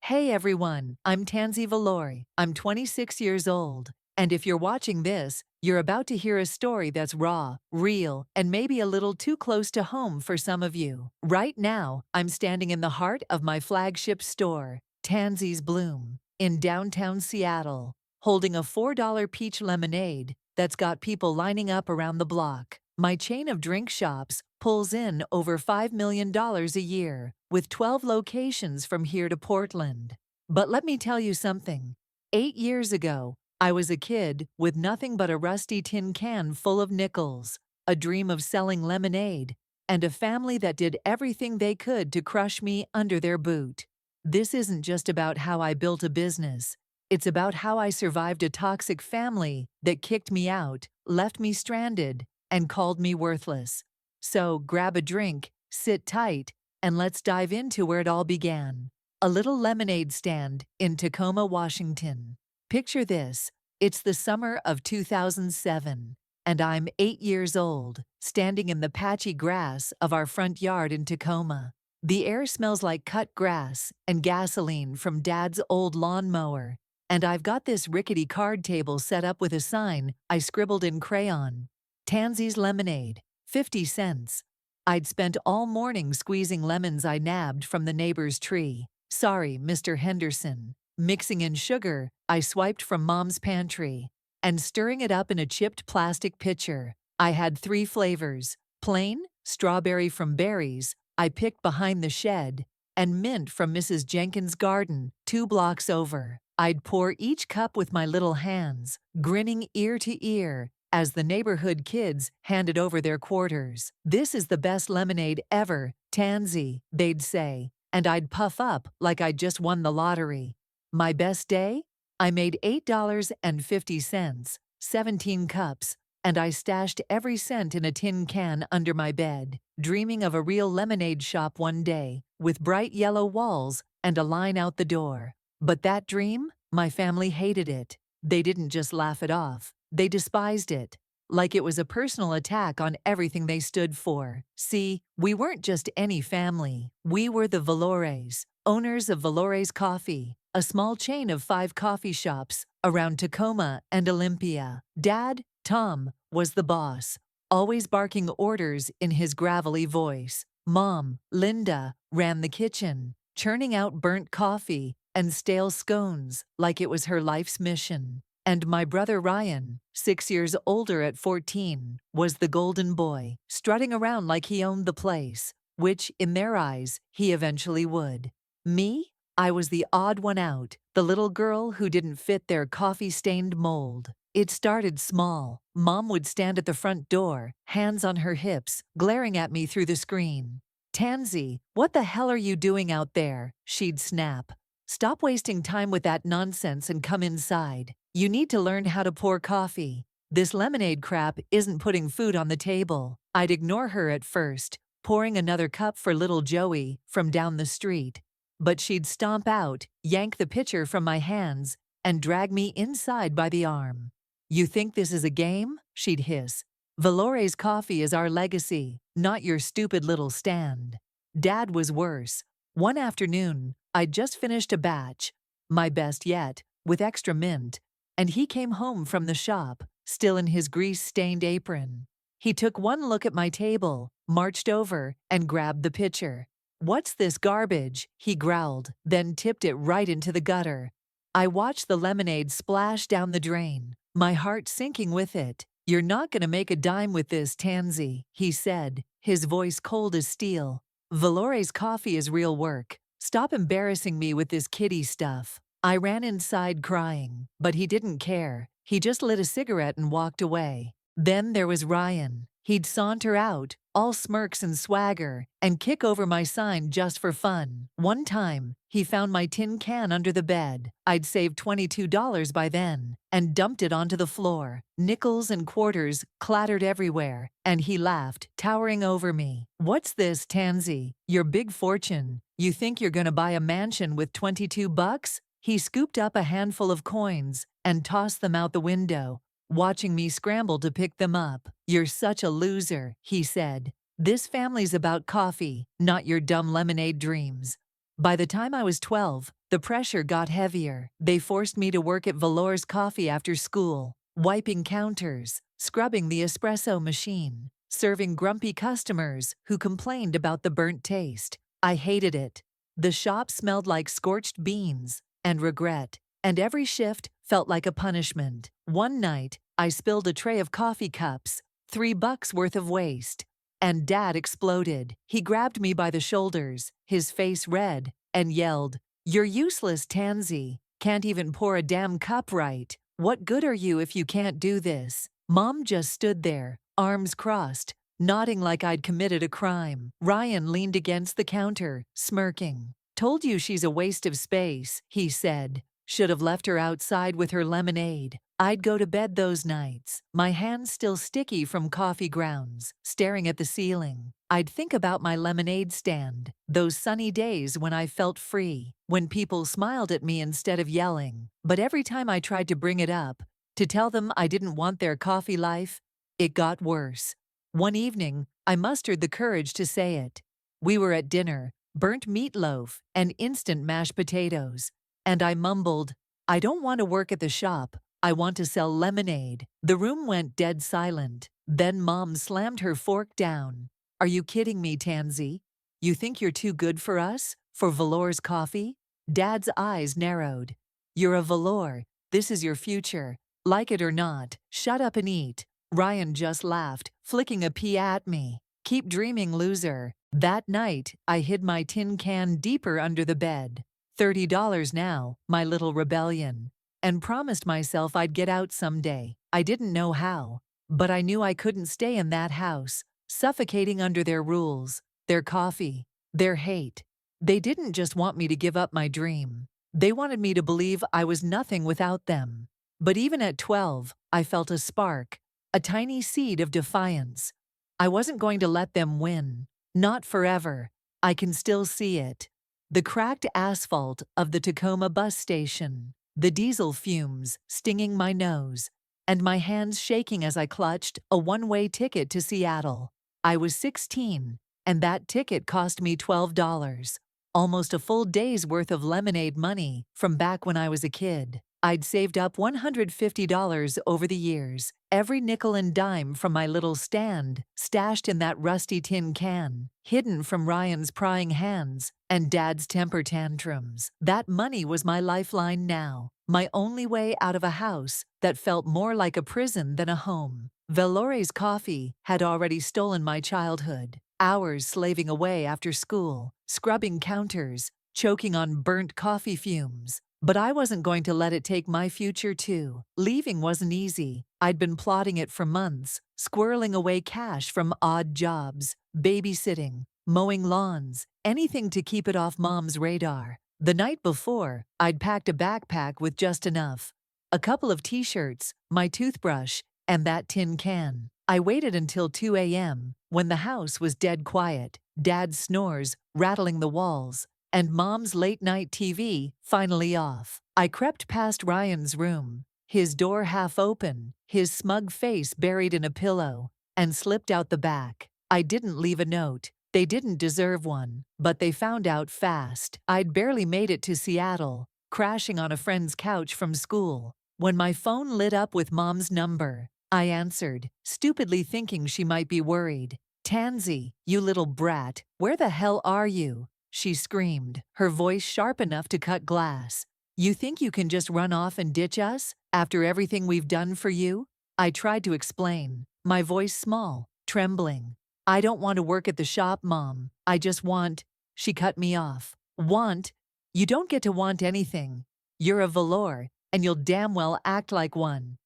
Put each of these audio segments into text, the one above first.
Hey everyone, I'm Tansy Valori. I'm 26 years old. And if you're watching this, you're about to hear a story that's raw, real, and maybe a little too close to home for some of you. Right now, I'm standing in the heart of my flagship store, Tansy's Bloom, in downtown Seattle, holding a $4 peach lemonade that's got people lining up around the block. My chain of drink shops pulls in over $5 million a year, with 12 locations from here to Portland. But let me tell you something. 8 years ago, I was a kid with nothing but a rusty tin can full of nickels, a dream of selling lemonade, and a family that did everything they could to crush me under their boot. This isn't just about how I built a business. It's about how I survived a toxic family that kicked me out, left me stranded, and called me worthless. So grab a drink, sit tight, and let's dive into where it all began. A little lemonade stand in Tacoma, Washington. Picture this. It's the summer of 2007, and I'm 8 years old, standing in the patchy grass of our front yard in Tacoma. The air smells like cut grass and gasoline from Dad's old lawnmower, and I've got this rickety card table set up with a sign I scribbled in crayon. Tansy's Lemonade, 50 cents. I'd spent all morning squeezing lemons I nabbed from the neighbor's tree. Sorry, Mr. Henderson. Mixing in sugar I swiped from Mom's pantry, and stirring it up in a chipped plastic pitcher. I had 3 flavors: plain, strawberry from berries I picked behind the shed, and mint from Mrs. Jenkins' garden 2 blocks over. I'd pour each cup with my little hands, grinning ear to ear, as the neighborhood kids handed over their quarters. "This is the best lemonade ever, Tansy," they'd say, and I'd puff up like I'd just won the lottery. My best day? I made $8.50, 17 cups, and I stashed every cent in a tin can under my bed, dreaming of a real lemonade shop one day, with bright yellow walls and a line out the door. But that dream? My family hated it. They didn't just laugh it off. They despised it, like it was a personal attack on everything they stood for. See, we weren't just any family. We were the Valores, owners of Valores Coffee, a small chain of 5 coffee shops around Tacoma and Olympia. Dad, Tom, was the boss, always barking orders in his gravelly voice. Mom, Linda, ran the kitchen, churning out burnt coffee and stale scones like it was her life's mission. And my brother Ryan, 6 years older at 14, was the golden boy, strutting around like he owned the place, which, in their eyes, he eventually would. Me? I was the odd one out, the little girl who didn't fit their coffee-stained mold. It started small. Mom would stand at the front door, hands on her hips, glaring at me through the screen. "Tansy, what the hell are you doing out there?" she'd snap. "Stop wasting time with that nonsense and come inside. You need to learn how to pour coffee. This lemonade crap isn't putting food on the table." I'd ignore her at first, pouring another cup for little Joey from down the street. But she'd stomp out, yank the pitcher from my hands, and drag me inside by the arm. "You think this is a game?" she'd hiss. "Valores Coffee is our legacy, not your stupid little stand." Dad was worse. One afternoon, I'd just finished a batch, my best yet, with extra mint, and he came home from the shop, still in his grease-stained apron. He took one look at my table, marched over, and grabbed the pitcher. "What's this garbage?" he growled, then tipped it right into the gutter. I watched the lemonade splash down the drain, my heart sinking with it. "You're not gonna make a dime with this, Tansy," he said, his voice cold as steel. "Valores Coffee is real work. Stop embarrassing me with this kiddie stuff." I ran inside crying, but he didn't care. He just lit a cigarette and walked away. Then there was Ryan. He'd saunter out, all smirks and swagger, and kick over my sign just for fun. One time, he found my tin can under the bed. I'd saved $22 by then, and dumped it onto the floor. Nickels and quarters clattered everywhere, and he laughed, towering over me. "What's this, Tansy? Your big fortune. You think you're gonna buy a mansion with 22 bucks? He scooped up a handful of coins and tossed them out the window, watching me scramble to pick them up. "You're such a loser," he said. "This family's about coffee, not your dumb lemonade dreams." By the time I was 12, the pressure got heavier. They forced me to work at Valor's Coffee after school, wiping counters, scrubbing the espresso machine, serving grumpy customers who complained about the burnt taste. I hated it. The shop smelled like scorched beans and regret, and every shift felt like a punishment. One night, I spilled a tray of coffee cups, $3 worth of waste, and Dad exploded. He grabbed me by the shoulders, his face red, and yelled, "You're useless, Tansy. Can't even pour a damn cup right. What good are you if you can't do this?" Mom just stood there, arms crossed, nodding like I'd committed a crime. Ryan leaned against the counter, smirking. "Told you she's a waste of space," he said. "Should have left her outside with her lemonade." I'd go to bed those nights, my hands still sticky from coffee grounds, staring at the ceiling. I'd think about my lemonade stand, those sunny days when I felt free, when people smiled at me instead of yelling. But every time I tried to bring it up, to tell them I didn't want their coffee life, it got worse. One evening, I mustered the courage to say it. We were at dinner, burnt meatloaf and instant mashed potatoes, and I mumbled, "I don't want to work at the shop. I want to sell lemonade." The room went dead silent. Then Mom slammed her fork down. "Are you kidding me, Tansy? You think you're too good for us? For Valor's Coffee?" Dad's eyes narrowed. "You're a Valor. This is your future. Like it or not, shut up and eat." Ryan just laughed, flicking a pea at me. "Keep dreaming, loser." That night, I hid my tin can deeper under the bed. $30 now, my little rebellion. And promised myself I'd get out someday. I didn't know how, but I knew I couldn't stay in that house, suffocating under their rules, their coffee, their hate. They didn't just want me to give up my dream. They wanted me to believe I was nothing without them. But even at 12, I felt a spark, a tiny seed of defiance. I wasn't going to let them win. Not forever. I can still see it. The cracked asphalt of the Tacoma bus station, the diesel fumes stinging my nose, and my hands shaking as I clutched a one-way ticket to Seattle. I was 16, and that ticket cost me $12, almost a full day's worth of lemonade money from back when I was a kid. I'd saved up $150 over the years, every nickel and dime from my little stand, stashed in that rusty tin can, hidden from Ryan's prying hands and Dad's temper tantrums. That money was my lifeline now, my only way out of a house that felt more like a prison than a home. Valor's Coffee had already stolen my childhood, hours slaving away after school, scrubbing counters, choking on burnt coffee fumes. But I wasn't going to let it take my future too. Leaving wasn't easy. I'd been plotting it for months, squirreling away cash from odd jobs, babysitting, mowing lawns, anything to keep it off Mom's radar. The night before, I'd packed a backpack with just enough. A couple of t-shirts, my toothbrush, and that tin can. I waited until 2 a.m., when the house was dead quiet, Dad's snores rattling the walls, and Mom's late-night TV finally off. I crept past Ryan's room, his door half open, his smug face buried in a pillow, and slipped out the back. I didn't leave a note. They didn't deserve one, but they found out fast. I'd barely made it to Seattle, crashing on a friend's couch from school, when my phone lit up with Mom's number. I answered, stupidly thinking she might be worried. "Tansy, you little brat, where the hell are you?" she screamed, her voice sharp enough to cut glass. "You think you can just run off and ditch us, after everything we've done for you?" I tried to explain, my voice small, trembling. "I don't want to work at the shop, Mom. I just want—" She cut me off. "Want? You don't get to want anything. You're a Valor, and you'll damn well act like one.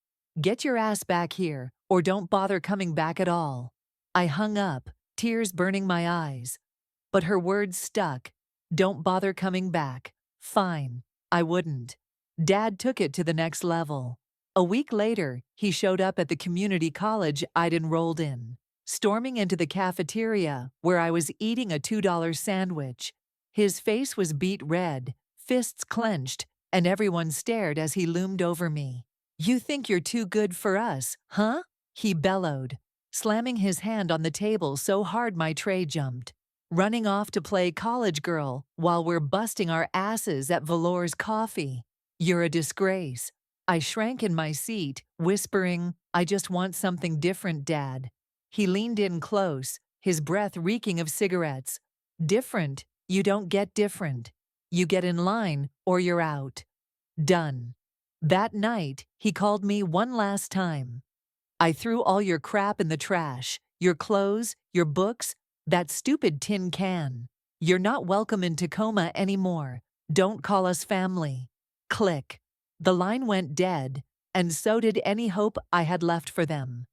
Get your ass back here, or don't bother coming back at all." I hung up, tears burning my eyes. But her words stuck. Don't bother coming back. Fine. I wouldn't. Dad took it to the next level. A week later, he showed up at the community college I'd enrolled in, storming into the cafeteria where I was eating a $2 sandwich. His face was beet red, fists clenched, and everyone stared as he loomed over me. "You think you're too good for us, huh?" he bellowed, slamming his hand on the table so hard my tray jumped. running off to play college girl while we're busting our asses at Valor's Coffee. You're a disgrace. I shrank in my seat, whispering, I just want something different, Dad. He leaned in close, his breath reeking of cigarettes. Different? You don't get different. You get in line or you're out. Done. That night, he called me one last time. I threw all your crap in the trash, your clothes, your books, that stupid tin can. You're not welcome in Tacoma anymore. Don't call us family. Click. The line went dead, and so did any hope I had left for them.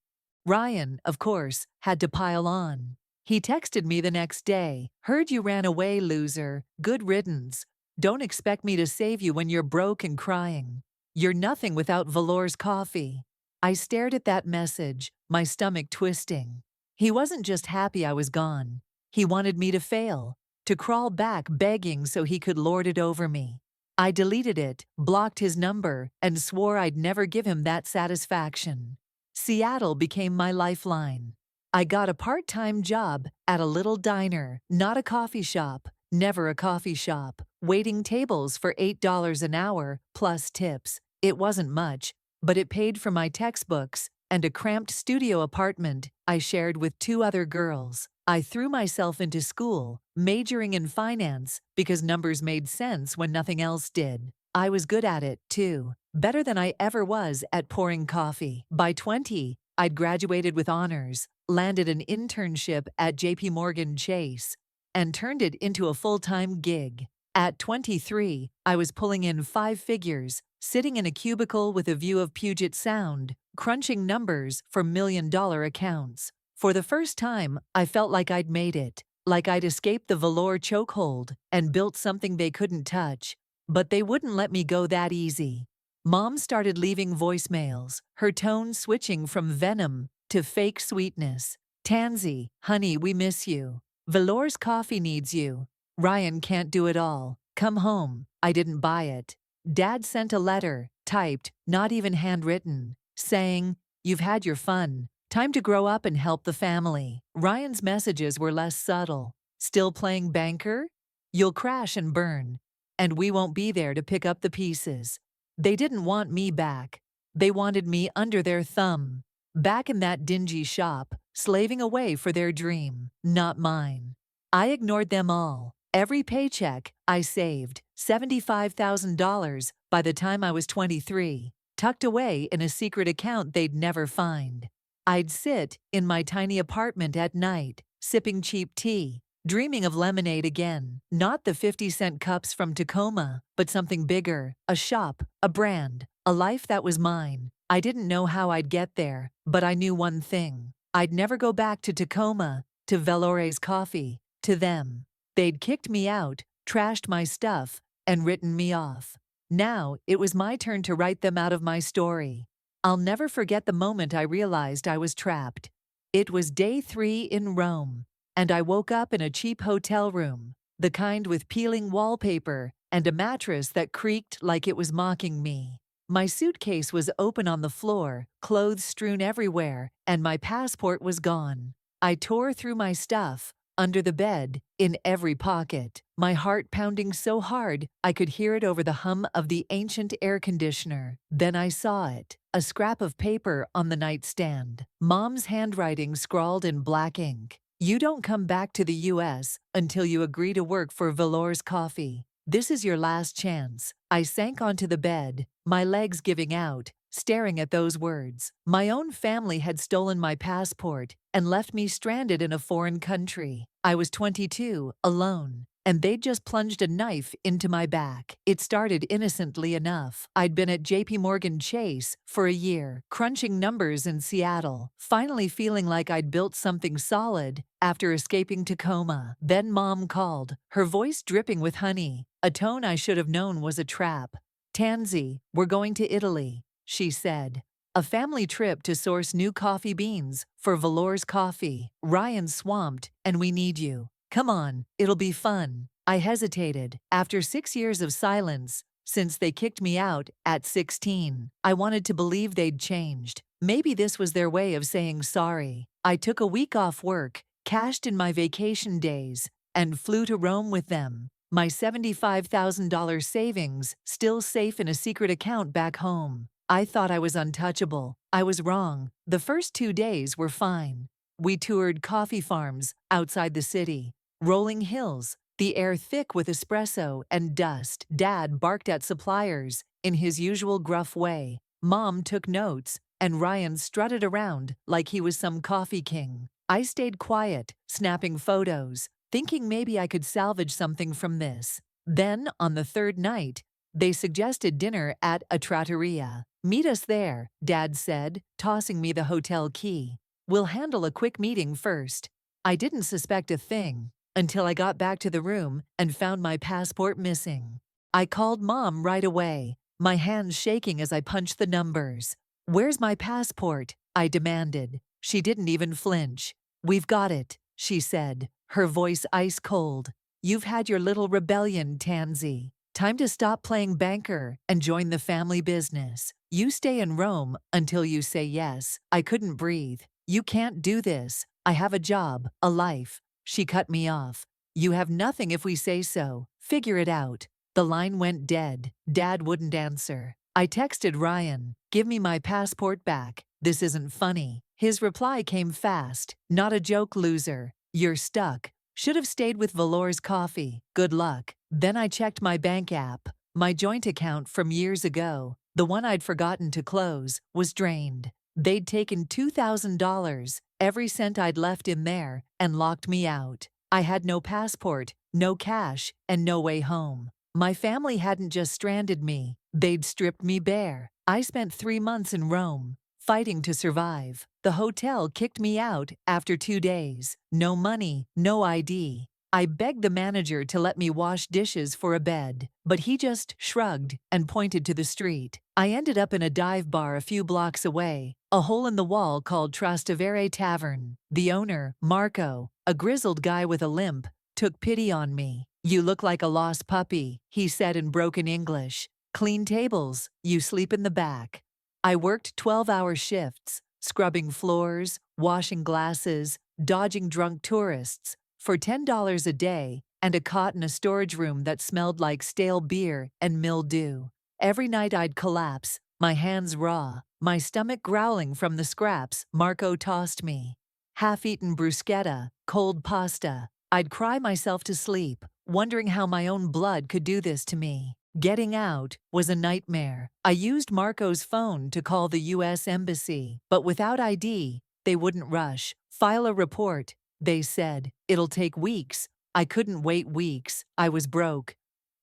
Ryan, of course, had to pile on. He texted me the next day. Heard you ran away, loser. Good riddance. Don't expect me to save you when you're broke and crying. You're nothing without Valor's Coffee. I stared at that message, my stomach twisting. He wasn't just happy I was gone. He wanted me to fail, to crawl back begging so he could lord it over me. I deleted it, blocked his number, and swore I'd never give him that satisfaction. Seattle became my lifeline. I got a part-time job at a little diner, not a coffee shop, never a coffee shop, waiting tables for $8 an hour, plus tips. It wasn't much, but it paid for my textbooks and a cramped studio apartment I shared with 2 other girls. I threw myself into school, majoring in finance because numbers made sense when nothing else did. I was good at it, too, better than I ever was at pouring coffee. By 20, I'd graduated with honors, landed an internship at JP Chase, and turned it into a full-time gig. At 23, I was pulling in 5 figures, sitting in a cubicle with a view of Puget Sound, crunching numbers for million-dollar accounts. For the first time, I felt like I'd made it, like I'd escaped the Valor chokehold and built something they couldn't touch. But they wouldn't let me go that easy. Mom started leaving voicemails, her tone switching from venom to fake sweetness. Tansy, honey, we miss you. Valor's Coffee needs you. Ryan can't do it all. Come home. I didn't buy it. Dad sent a letter, typed, not even handwritten, saying, you've had your fun. Time to grow up and help the family. Ryan's messages were less subtle. Still playing banker? You'll crash and burn, and we won't be there to pick up the pieces. They didn't want me back. They wanted me under their thumb, back in that dingy shop, slaving away for their dream, not mine. I ignored them all. Every paycheck I saved, $75,000 by the time I was 23, tucked away in a secret account they'd never find. I'd sit in my tiny apartment at night, sipping cheap tea, dreaming of lemonade again. Not the 50-cent cups from Tacoma, but something bigger, a shop, a brand, a life that was mine. I didn't know how I'd get there, but I knew one thing. I'd never go back to Tacoma, to Valor's Coffee, to them. They'd kicked me out, trashed my stuff, and written me off. Now, it was my turn to write them out of my story. I'll never forget the moment I realized I was trapped. It was day 3 in Rome, and I woke up in a cheap hotel room, the kind with peeling wallpaper and a mattress that creaked like it was mocking me. My suitcase was open on the floor, clothes strewn everywhere, and my passport was gone. I tore through my stuff, under the bed, in every pocket, my heart pounding so hard I could hear it over the hum of the ancient air conditioner. Then I saw it, a scrap of paper on the nightstand. Mom's handwriting scrawled in black ink. You don't come back to the U.S. until you agree to work for Valor's Coffee. This is your last chance. I sank onto the bed, my legs giving out, staring at those words. My own family had stolen my passport and left me stranded in a foreign country. I was 22, alone, and they'd just plunged a knife into my back. It started innocently enough. I'd been at JP Chase for a year, crunching numbers in Seattle, finally feeling like I'd built something solid after escaping Tacoma. Then Mom called, her voice dripping with honey, a tone I should have known was a trap. Tansy, we're going to Italy, she said. A family trip to source new coffee beans for Valor's Coffee. Ryan's swamped, and we need you. Come on, it'll be fun. I hesitated. After 6 years of silence, since they kicked me out at 16, I wanted to believe they'd changed. Maybe this was their way of saying sorry. I took a week off work, cashed in my vacation days, and flew to Rome with them. My $75,000 savings still safe in a secret account back home. I thought I was untouchable. I was wrong. The first 2 days were fine. We toured coffee farms outside the city, rolling hills, the air thick with espresso and dust. Dad barked at suppliers in his usual gruff way. Mom took notes, and Ryan strutted around like he was some coffee king. I stayed quiet, snapping photos, thinking maybe I could salvage something from this. Then, on the third night, they suggested dinner at a trattoria. "Meet us there," Dad said, tossing me the hotel key. "We'll handle a quick meeting first." I didn't suspect a thing until I got back to the room and found my passport missing. I called Mom right away, my hands shaking as I punched the numbers. "Where's my passport?" I demanded. She didn't even flinch. "We've got it," she said, her voice ice cold. "You've had your little rebellion, Tansy. Time to stop playing banker and join the family business. You stay in Rome until you say yes." I couldn't breathe. "You can't do this. I have a job, a life." She cut me off. "You have nothing if we say so. Figure it out." The line went dead. Dad wouldn't answer. I texted Ryan, "Give me my passport back. This isn't funny." His reply came fast. "Not a joke, loser. You're stuck. Should have stayed with Valor's coffee. Good luck." Then I checked my bank app. My joint account from years ago, the one I'd forgotten to close, was drained. They'd taken $2,000, every cent I'd left in there, and locked me out. I had no passport, no cash, and no way home. My family hadn't just stranded me, they'd stripped me bare. I spent 3 months in Rome, fighting to survive. The hotel kicked me out after 2 days. No money, no ID. I begged the manager to let me wash dishes for a bed, but he just shrugged and pointed to the street. I ended up in a dive bar a few blocks away, a hole in the wall called Trastevere Tavern. The owner, Marco, a grizzled guy with a limp, took pity on me. "You look like a lost puppy," he said in broken English. "Clean tables, you sleep in the back." I worked 12-hour shifts, scrubbing floors, washing glasses, dodging drunk tourists, for $10 a day, and a cot in a storage room that smelled like stale beer and mildew. Every night I'd collapse, my hands raw, my stomach growling from the scraps Marco tossed me. Half-eaten bruschetta, cold pasta. I'd cry myself to sleep, wondering how my own blood could do this to me. Getting out was a nightmare. I used Marco's phone to call the U.S. Embassy, but without ID, they wouldn't rush. "File a report," they said. "It'll take weeks." I couldn't wait weeks. I was broke.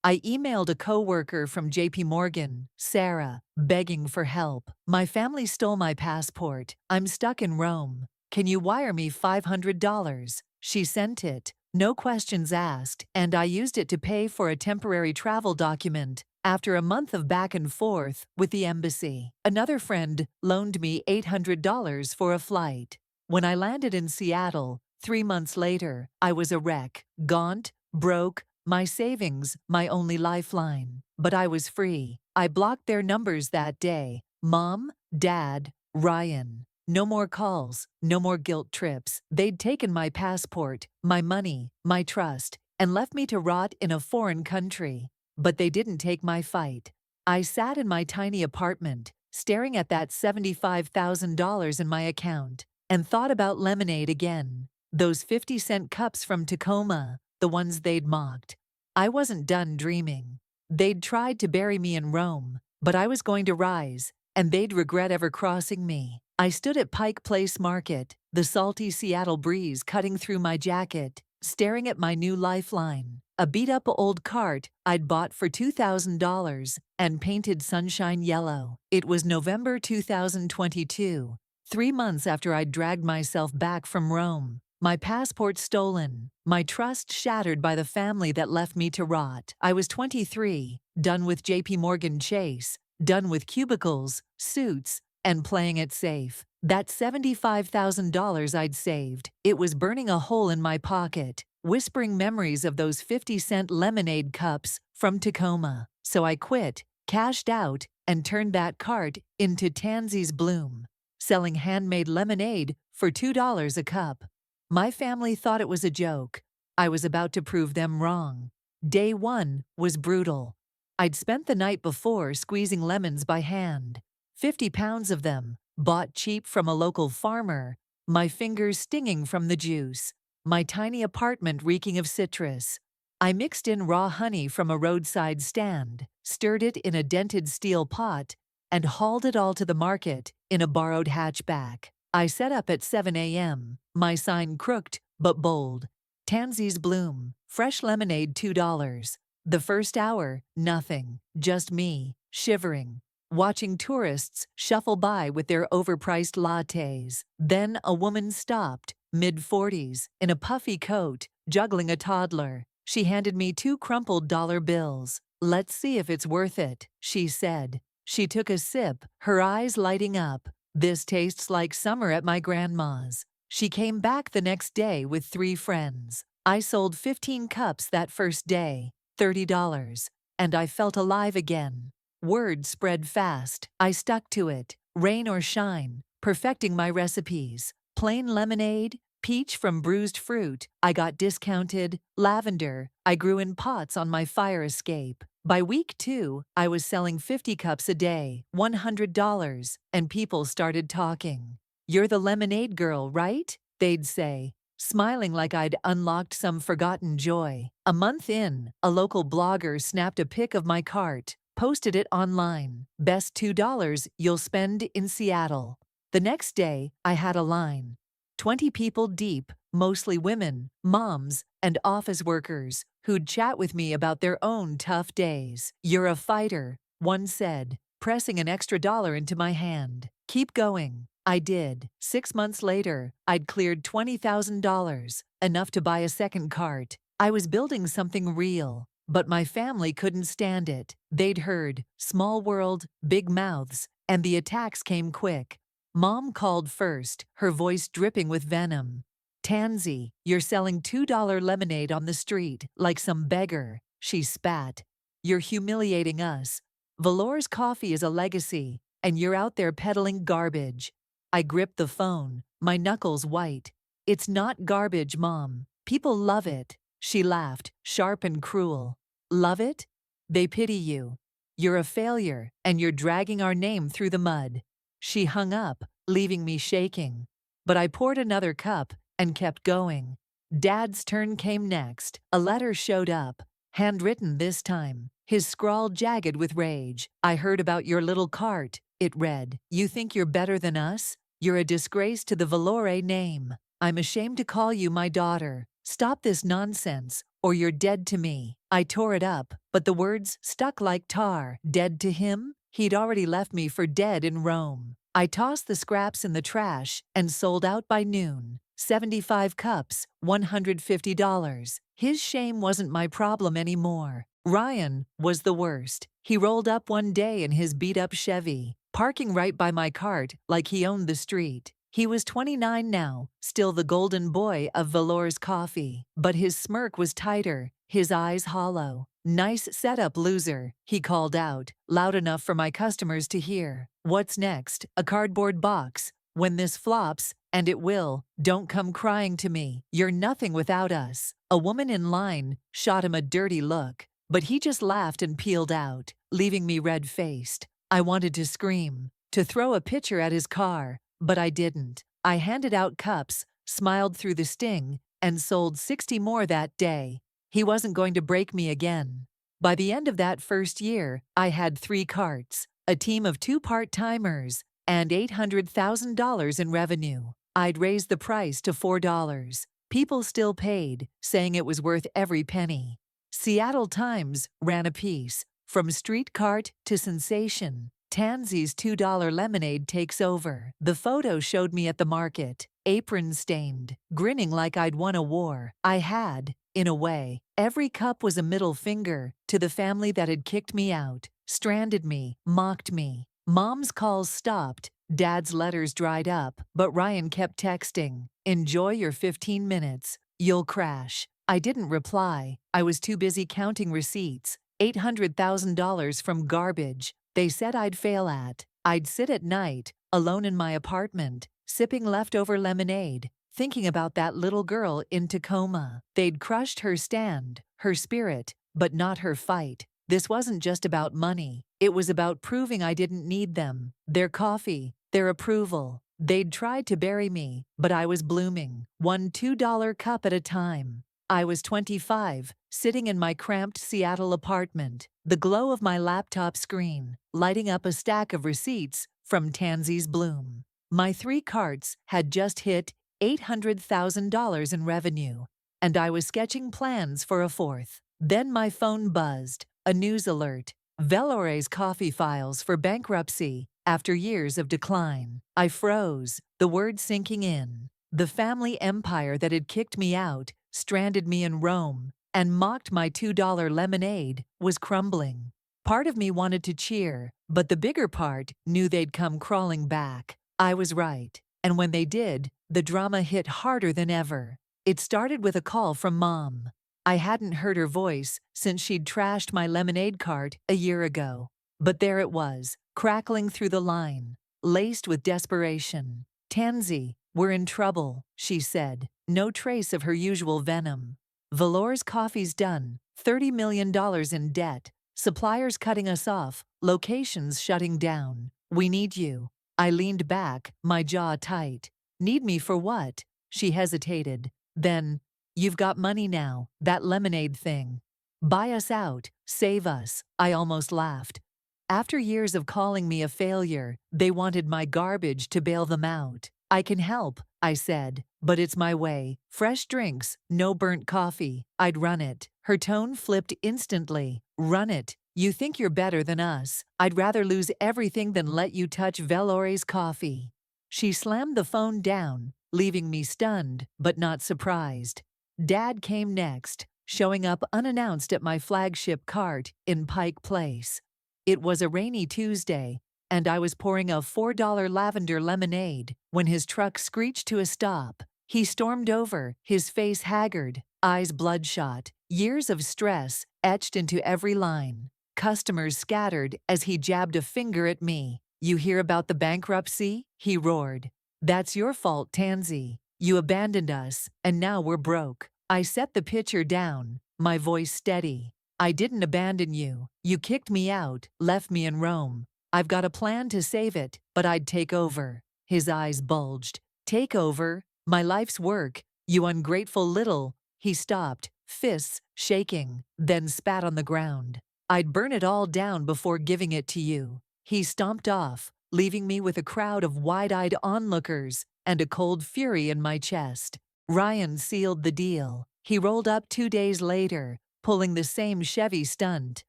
I emailed a coworker from JP Morgan, Sarah, begging for help. "My family stole my passport. I'm stuck in Rome. Can you wire me $500? She sent it, no questions asked, and I used it to pay for a temporary travel document after a month of back and forth with the embassy. Another friend loaned me $800 for a flight. When I landed in Seattle, 3 months later, I was a wreck, gaunt, broke, my savings, my only lifeline. But I was free. I blocked their numbers that day. Mom, Dad, Ryan. No more calls, no more guilt trips. They'd taken my passport, my money, my trust, and left me to rot in a foreign country. But they didn't take my fight. I sat in my tiny apartment, staring at that $75,000 in my account, and thought about lemonade again. Those 50-cent cups from Tacoma, the ones they'd mocked. I wasn't done dreaming. They'd tried to bury me in Rome, but I was going to rise, and they'd regret ever crossing me. I stood at Pike Place Market, the salty Seattle breeze cutting through my jacket, staring at my new lifeline. A beat-up old cart I'd bought for $2,000 and painted sunshine yellow. It was November 2022, 3 months after I'd dragged myself back from Rome. My passport stolen, my trust shattered by the family that left me to rot. I was 23, done with JP Morgan Chase, done with cubicles, suits, and playing it safe. That $75,000 I'd saved, it was burning a hole in my pocket, whispering memories of those 50-cent lemonade cups from Tacoma. So I quit, cashed out, and turned that cart into Tansy's Bloom, selling handmade lemonade for $2 a cup. My family thought it was a joke, I was about to prove them wrong. Day 1 was brutal. I'd spent the night before squeezing lemons by hand. 50 pounds of them, bought cheap from a local farmer, my fingers stinging from the juice, my tiny apartment reeking of citrus. I mixed in raw honey from a roadside stand, stirred it in a dented steel pot, and hauled it all to the market in a borrowed hatchback. I set up at 7 a.m., my sign crooked but bold. Tansy's Bloom, fresh lemonade $2. The first hour, nothing, just me, shivering, watching tourists shuffle by with their overpriced lattes. Then a woman stopped, mid-40s, in a puffy coat, juggling a toddler. She handed me 2 crumpled dollar bills. "Let's see if it's worth it," she said. She took a sip, her eyes lighting up. "This tastes like summer at my grandma's." She came back the next day with 3 friends. I sold 15 cups that first day, $30, and I felt alive again. Word spread fast. I stuck to it, rain or shine, perfecting my recipes. Plain lemonade, peach from bruised fruit, I got discounted. Lavender, I grew in pots on my fire escape. By week 2, I was selling 50 cups a day, $100, and people started talking. "You're the lemonade girl, right?" they'd say, smiling like I'd unlocked some forgotten joy. A month in, a local blogger snapped a pic of my cart, posted it online. "Best $2 you'll spend in Seattle." The next day, I had a line. 20 people deep, mostly women, moms, and office workers, who'd chat with me about their own tough days. "You're a fighter," one said, pressing an extra dollar into my hand. "Keep going." I did. 6 months later, I'd cleared $20,000, enough to buy a second cart. I was building something real, but my family couldn't stand it. They'd heard, "Small world, big mouths," and the attacks came quick. Mom called first, her voice dripping with venom. "Tansy, you're selling $2 lemonade on the street like some beggar," she spat. "You're humiliating us. Valor's coffee is a legacy, and you're out there peddling garbage." I gripped the phone, my knuckles white. "It's not garbage, Mom. People love it." She laughed, sharp and cruel. "Love it? They pity you. You're a failure, and you're dragging our name through the mud." She hung up, leaving me shaking. But I poured another cup and kept going. Dad's turn came next. A letter showed up, handwritten this time, his scrawl jagged with rage. "I heard about your little cart," it read. "You think you're better than us? You're a disgrace to the Valore name. I'm ashamed to call you my daughter. Stop this nonsense, or you're dead to me." I tore it up, but the words stuck like tar. Dead to him? He'd already left me for dead in Rome. I tossed the scraps in the trash and sold out by noon. 75 cups, $150. His shame wasn't my problem anymore. Ryan was the worst. He rolled up one day in his beat-up Chevy, parking right by my cart like he owned the street. He was 29 now, still the golden boy of Valor's coffee, but his smirk was tighter, his eyes hollow. "Nice setup, loser," he called out, loud enough for my customers to hear. "What's next? A cardboard box. When this flops, and it will, don't come crying to me. You're nothing without us." A woman in line shot him a dirty look, but he just laughed and peeled out, leaving me red-faced. I wanted to scream, to throw a pitcher at his car, but I didn't. I handed out cups, smiled through the sting, and sold 60 more that day. He wasn't going to break me again. By the end of that first year, I had 3 carts, a team of 2 part-timers, and $800,000 in revenue. I'd raised the price to $4. People still paid, saying it was worth every penny. Seattle Times ran a piece, "From street cart to sensation, Tansy's $2 lemonade takes over." The photo showed me at the market, apron-stained, grinning like I'd won a war. I had, in a way. Every cup was a middle finger to the family that had kicked me out, stranded me, mocked me. Mom's calls stopped, Dad's letters dried up, but Ryan kept texting, "Enjoy your 15 minutes. You'll crash." I didn't reply. I was too busy counting receipts. $800,000 from garbage they said I'd fail at. I'd sit at night, alone in my apartment, sipping leftover lemonade, thinking about that little girl in Tacoma. They'd crushed her stand, her spirit, but not her fight. This wasn't just about money. It was about proving I didn't need them, their coffee, their approval. They'd tried to bury me, but I was blooming, one $2 cup at a time. I was 25, sitting in my cramped Seattle apartment, the glow of my laptop screen, lighting up a stack of receipts from Tansy's Bloom. My 3 carts had just hit $800,000 in revenue, and I was sketching plans for a 4th. Then my phone buzzed, a news alert. Velore's coffee files for bankruptcy after years of decline. I froze, the word sinking in. The family empire that had kicked me out, stranded me in Rome, and mocked my $2 lemonade was crumbling. Part of me wanted to cheer, but the bigger part knew they'd come crawling back. I was right, and when they did, the drama hit harder than ever. It started with a call from Mom. I hadn't heard her voice since she'd trashed my lemonade cart a year ago. But there it was, crackling through the line, laced with desperation. "Tansy, we're in trouble," she said, no trace of her usual venom. "Velore's coffee's done, $30 million in debt, suppliers cutting us off, locations shutting down. We need you." I leaned back, my jaw tight. "Need me for what?" She hesitated. Then, "You've got money now, that lemonade thing. Buy us out, save us." I almost laughed. After years of calling me a failure, they wanted my garbage to bail them out. "I can help," I said, "but it's my way. Fresh drinks, no burnt coffee. I'd run it." Her tone flipped instantly. "Run it? You think you're better than us? I'd rather lose everything than let you touch Velore's coffee." She slammed the phone down, leaving me stunned but not surprised. Dad came next, showing up unannounced at my flagship cart in Pike Place. It was a rainy Tuesday, and I was pouring a $4 lavender lemonade when his truck screeched to a stop. He stormed over, his face haggard, eyes bloodshot, years of stress etched into every line. Customers scattered as he jabbed a finger at me. "You hear about the bankruptcy?" he roared. "That's your fault, Tansy. You abandoned us, and now we're broke." I set the pitcher down, my voice steady. "I didn't abandon you. You kicked me out, left me in Rome. I've got a plan to save it, but I'd take over." His eyes bulged. "Take over? My life's work, you ungrateful little—" He stopped, fists shaking, then spat on the ground. "I'd burn it all down before giving it to you." He stomped off, leaving me with a crowd of wide-eyed onlookers and a cold fury in my chest. Ryan sealed the deal. He rolled up 2 days later, pulling the same Chevy stunt,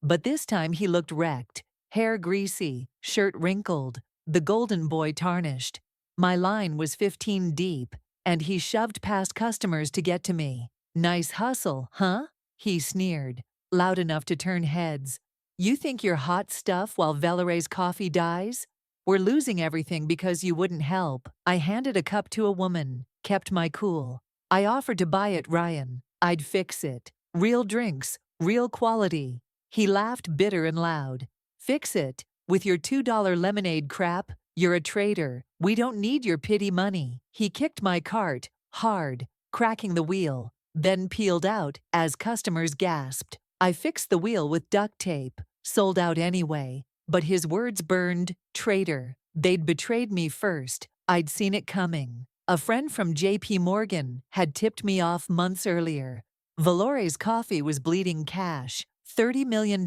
but this time he looked wrecked, hair greasy, shirt wrinkled, the golden boy tarnished. My line was 15 deep, and he shoved past customers to get to me. "Nice hustle, huh?" he sneered, loud enough to turn heads. "You think you're hot stuff while Velore's coffee dies? We're losing everything because you wouldn't help." I handed a cup to a woman, kept my cool. "I offered to buy it, Ryan. I'd fix it. Real drinks, real quality." He laughed bitter and loud. "Fix it? With your $2 lemonade crap? You're a traitor. We don't need your pity money." He kicked my cart, hard, cracking the wheel, then peeled out as customers gasped. I fixed the wheel with duct tape, sold out anyway. But his words burned. Traitor. They'd betrayed me first. I'd seen it coming. A friend from JP Morgan had tipped me off months earlier. Velore's coffee was bleeding cash, $30 million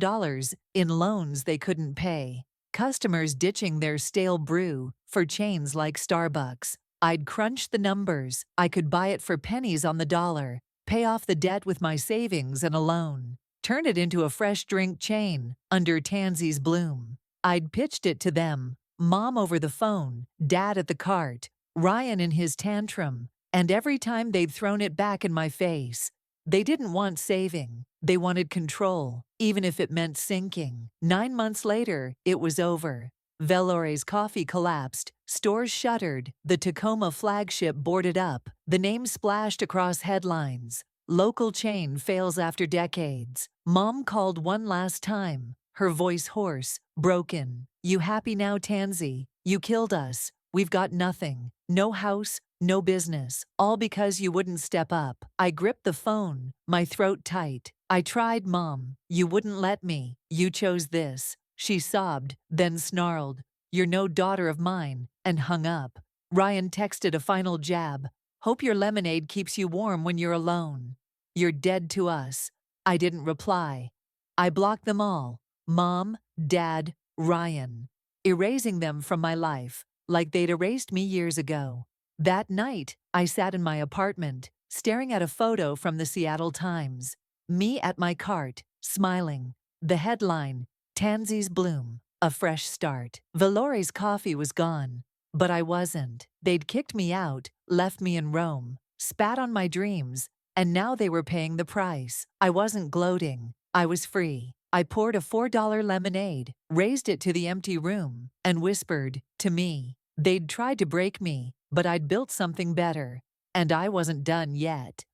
in loans they couldn't pay. Customers ditching their stale brew for chains like Starbucks. I'd crunched the numbers. I could buy it for pennies on the dollar, pay off the debt with my savings and a loan, turn it into a fresh drink chain under Tansy's Bloom. I'd pitched it to them, Mom over the phone, Dad at the cart, Ryan in his tantrum, and every time they'd thrown it back in my face. They didn't want saving. They wanted control, even if it meant sinking. 9 months later, it was over. Velore's coffee collapsed, stores shuttered, the Tacoma flagship boarded up, the name splashed across headlines. Local chain fails after decades. Mom called one last time, her voice hoarse, broken. "You happy now, Tansy? You killed us. We've got nothing. No house, no business. All because you wouldn't step up. I gripped the phone, my throat tight. I tried, Mom. You wouldn't let me. You chose this. She sobbed, then snarled, "You're no daughter of mine," and hung up. Ryan texted a final jab. "Hope your lemonade keeps you warm when you're alone. You're dead to us." I didn't reply. I blocked them all. Mom, Dad, Ryan. Erasing them from my life, like they'd erased me years ago. That night, I sat in my apartment, staring at a photo from the Seattle Times. Me at my cart, smiling. The headline, "Tansy's Bloom, a fresh start." Valori's coffee was gone. But I wasn't. They'd kicked me out, left me in Rome, spat on my dreams, and now they were paying the price. I wasn't gloating. I was free. I poured a $4 lemonade, raised it to the empty room, and whispered, to me. They'd tried to break me, but I'd built something better. And I wasn't done yet.